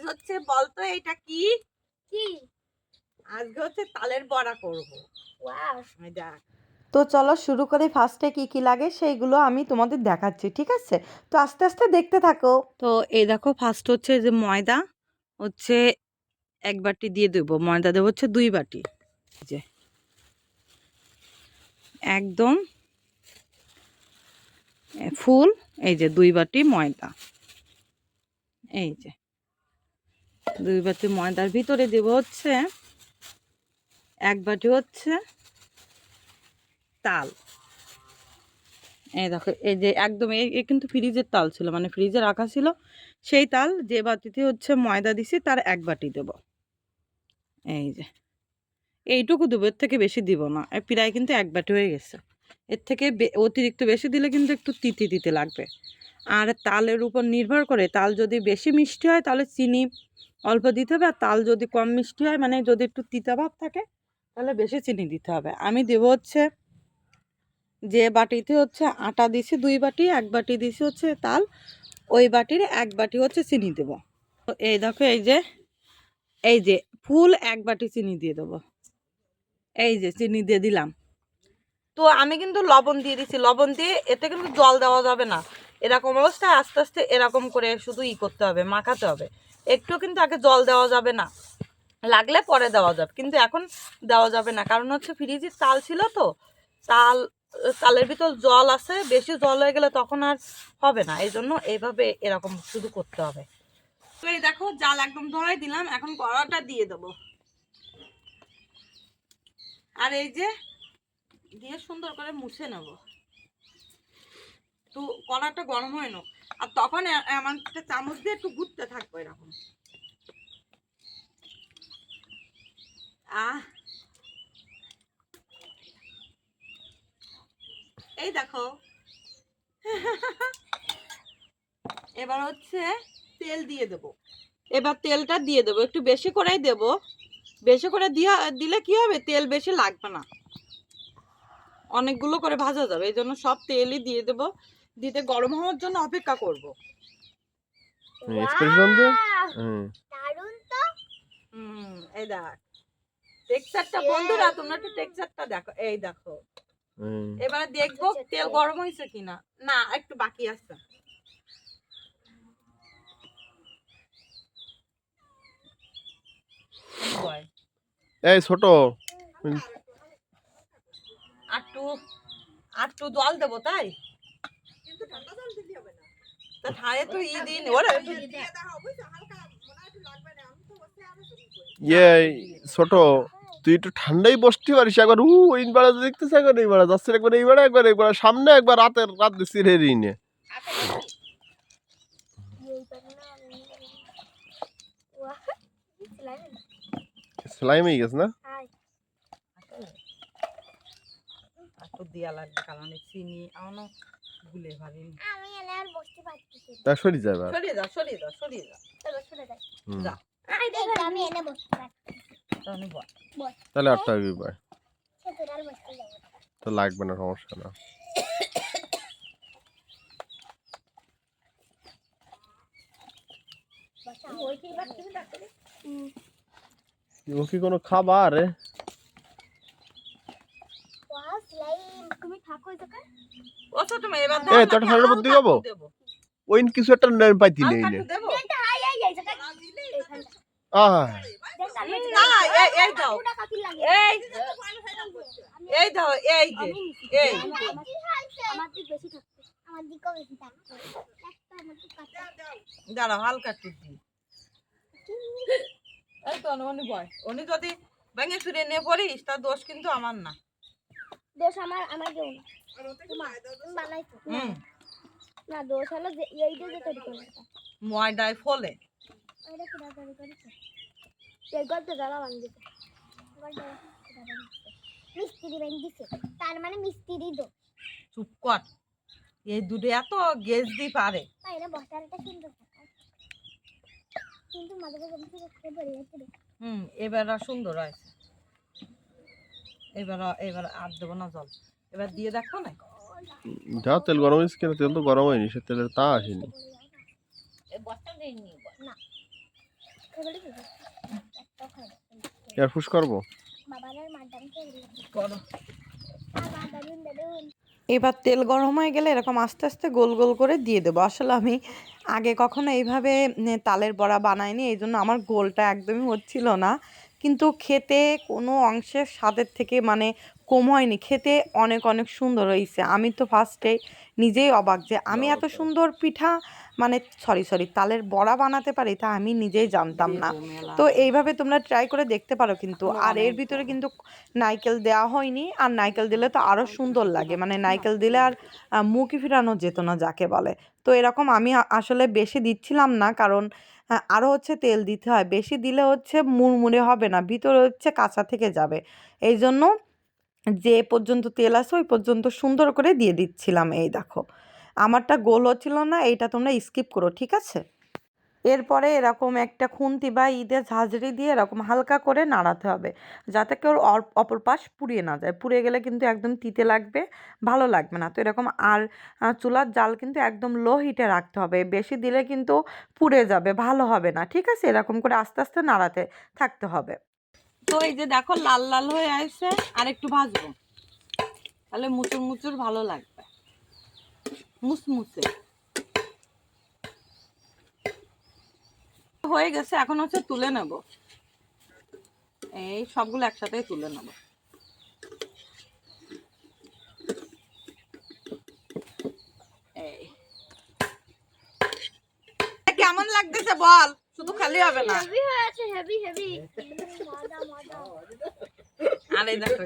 হচ্ছে বলতো এটা কি? কি আজকে হচ্ছে তালের বড়া করব। ওয়াও এই দেখ। তো চলো শুরু করি। ফার্স্টে কি কি লাগে সেইগুলো আমি তোমাদের দেখাচ্ছি, ঠিক আছে? তো আস্তে আস্তে দেখতে থাকো। তো এই দেখো, ফার্স্ট হচ্ছে যে ময়দা হচ্ছে 1 বাটি দিয়ে দেবো, ময়দা দেবো হচ্ছে 2 বাটি। যে একদম ফুল, এই যে 2 বাটি ময়দা, এই যে 2 বাটি ময়দার ভিতরে দেবো হচ্ছে 1 বাটি হচ্ছে তাল। এই দেখো, এই যে একদম এ কিন্তু ফ্রিজের তাল ছিল, মানে ফ্রিজে রাখা ছিল সেই তাল। যে বাটিতে হচ্ছে ময়দা দিছি তার 1 বাটি দেব। এই যে এইটুকু দেবো, এর থেকে বেশি দিব না। প্রায় কিন্তু 1 বাটি হয়ে গেছে। এর থেকে অতিরিক্ত বেশি দিলে কিন্তু একটু তিতে তিতে লাগবে। আর তালের উপর নির্ভর করে, তাল যদি বেশি মিষ্টি হয় তাহলে চিনি অল্প দিতে হবে, আর তাল যদি কম মিষ্টি হয়, মানে যদি একটু তিতা ভাব থাকে, তাহলে বেশি চিনি দিতে হবে। আমি দেব হচ্ছে, যে বাটিতে হচ্ছে আটা দিছি 2 বাটি, 1 বাটি দিছি হচ্ছে তাল, ওই বাটির 1 বাটি হচ্ছে চিনি দেব। তো এই দেখো, এই যে ফুল 1 বাটি চিনি দিয়ে দেবো। এই যে চিনি দিয়ে দিলাম। তো আমি কিন্তু লবণ দিয়ে দিছি, লবণ দিয়ে এতে কিন্তু জল দেওয়া যাবে না। এরকম অবস্থায় আস্তে আস্তে এরকম করে শুধু করতে হবে, মাখাতে হবে। একটু কিন্তু আগে জল দেওয়া যাবে না, লাগলে পরে দেওয়া যাবে, কিন্তু এখন দেওয়া যাবে না। কারণ হচ্ছে ফ্রিজের তাল ছিল তো, তালের ভিতর জল আছে, বেশি জল হয়ে গেলে তখন আর হবে না। এই জন্য এইভাবে এরকম শুধু করতে হবে। তো এই দেখো, জাল একদম ধরাই দিলাম, এখন কড়াটা দিয়ে দেবো। আর এই যে দিয়ে সুন্দর করে মুছে নেব। তো কড়াটা গরম হয় না, আর তখন এমন একটা চামচ দিয়ে একটু ঘুরতে থাকবো এরকম। এই দেখো, এবার হচ্ছে তেল দিয়ে দেব। এবার তেলটা দিয়ে দেবো, একটু বেশি করেই দেব। বেশি করে দিলে কি হবে, তেল বেশি লাগবে না, অনেকগুলো করে ভাজা যাবে। এই জন্য সব তেলই দিয়ে দেব, দিতে গরম হওয়ার জন্য অপেক্ষা করব। এক্সপ্রেশন তো দারুণ তো। এই দেখ টেক্সচারটা, বন্ধুরা তোমরা একটু টেক্সচারটা দেখো। এই দেখো, এবারে দেখবো তেল গরম হয়েছে কিনা। না, একটু বাকি আছে। এই ছোট একটু জল দেবো, তাই কিন্তু ঠান্ডা জল দিতে হবে না। তা ঠায় তো দিন ওরে ইয়ে ছোট, তুই একটু ঠান্ডাই বসতে পারিস। একবার ওই বেড়া দেখতেছে, একবার এই বেড়া যাচ্ছে, একবার এই বেড়া, একবার সামনে, একবার রাত সিরে নে স্লাইম হয়ে গেছে না। একটু দিয়া লাগবে, কারণ চিনি এমন গুলে ভাবিনি। আমি এনে আর বসতে পারতেছি না। তা সরি যাবে, সরিয়ে দাও, সরিয়ে দাও, সরিয়ে দাও। চলো সরে যাই। যা, আমি এনে বসতে পারছি। তাহলে বল। তাহলে একটা ভাই সে তোর আর বসতে যাবো না। তো লাগবে না, সমস্যা না। ও কি কোনো খাবার? ওয়াও স্লাইম, তুমি থাকো এখানে। ও ছোট মেয়ে, এবার এ তোর ঠান্ডার মধ্যে যাবো, ওই কিছু একটা পাইতি নেই নে। দেবো। এটা হাই হাই যাই জায়গা। আহ না, এই দাও, এই দাও, এই যে এই আমার দিক বেশি থাকবে। আমার দিকও বেশি থাকবে। একটা আমার দিক কাটা। দাঁড়াও, হালকা একটু দিই। এই তো উনি বয়, উনি যদি ভেঙে চুরে নিয়ে পড়িস, তার দোষ কিন্তু আমার না। দোষ আমার কেউ না। তুমি বানাইছো। না দোষ হলো যে এইটা যে তৈরি করেছে। ময়দায় ফলে এটা কি তৈরি করেছে? এই গল্প জ্বালা বানিয়েছে। মিস্ত্রি বানিয়েছে। তার মানে মিস্ত্রি দোষ। চুপ কর, এই দুটো এত গেজ দি পারে। এটা বস্তাটা সুন্দর কিন্তু মাঝে মাঝে আমি খেতে পারি যাচ্ছে। এবার সুন্দর হয়েছে। এবার আর দেবো না জল, এবার দিয়ে দেখো না। যা তেল গরম হয়েছে কেন? তেল তো গরম হয়নি, সে তেলের তা আসেনি। না এগুলো কি একটা খাই এয়ারফুস করবো। বাবার আর মাড্ডাম খেয়ে করো। বাবা দাদুন দাদুন এবার তেল গরম হয়ে গেলে এরকম আস্তে আস্তে গোল গোল করে দিয়ে দেবো। আসলে আমি আগে কখনো এইভাবে তালের বড়া বানাইনি, এই জন্য আমার গোলটা একদমই হচ্ছিল না, কিন্তু খেতে কোনো অংশের স্বাদের থেকে মানে কম হয়নি, খেতে অনেক অনেক সুন্দর হয়েছে। আমি তো ফার্স্টে নিজেই অবাক যে আমি এত সুন্দর পিঠা মানে সরি তালের বড়া বানাতে পারি, তা আমি নিজেই জানতাম না। তো এইভাবে তোমরা ট্রাই করে দেখতে পারো কিন্তু। আর এর ভিতরে কিন্তু নারকেল দেওয়া হয়নি, আর নারকেল দিলে তো আরও সুন্দর লাগে, মানে নারকেল দিলে আর মুখই ফিরানো যেত না যাকে বলে। তো এরকম আমি আসলে বেশি দিচ্ছিলাম না, কারণ আরও হচ্ছে তেল দিতে হয়, বেশি দিলে হচ্ছে মুড়মুড়ে হবে না, ভিতরে হচ্ছে কাঁচা থেকে যাবে। এই জন্য যে পর্যন্ত তেল আছে ওই পর্যন্ত সুন্দর করে দিয়ে দিচ্ছিলাম। এই দেখো আমারটা গোল হচ্ছিল না, এইটা তোমরা স্কিপ করো, ঠিক আছে। এরপরে এরকম একটা খুন্তি বা ঈদের ঝাঁঝরি দিয়ে এরকম হালকা করে নাড়াতে হবে, যাতে কেউ অপর পাশ পুড়িয়ে না যায়। পুড়িয়ে গেলে কিন্তু একদম তিতে লাগবে, ভালো লাগবে না। তো এরকম আর চুলার জাল কিন্তু একদম লো হিটে রাখতে হবে, বেশি দিলে কিন্তু পুড়ে যাবে, ভালো হবে না, ঠিক আছে। এরকম করে আস্তে আস্তে নাড়াতে থাকতে হবে। তো এই যে দেখো লাল লাল হয়ে আসছে, আর একটু ভাজবো, তাহলে মুচুর মুচুর ভালো লাগবে, মুসমুসে হয়ে গেছে। এখন হচ্ছে তুলে নেব, এই সবগুলো একসাথে তুলে নেব। এই কেমন লাগতেছে বল, শুধু খালি হবে না। হেভি হয়েছে হেভি হেভি মজা মজা আর এই দেখো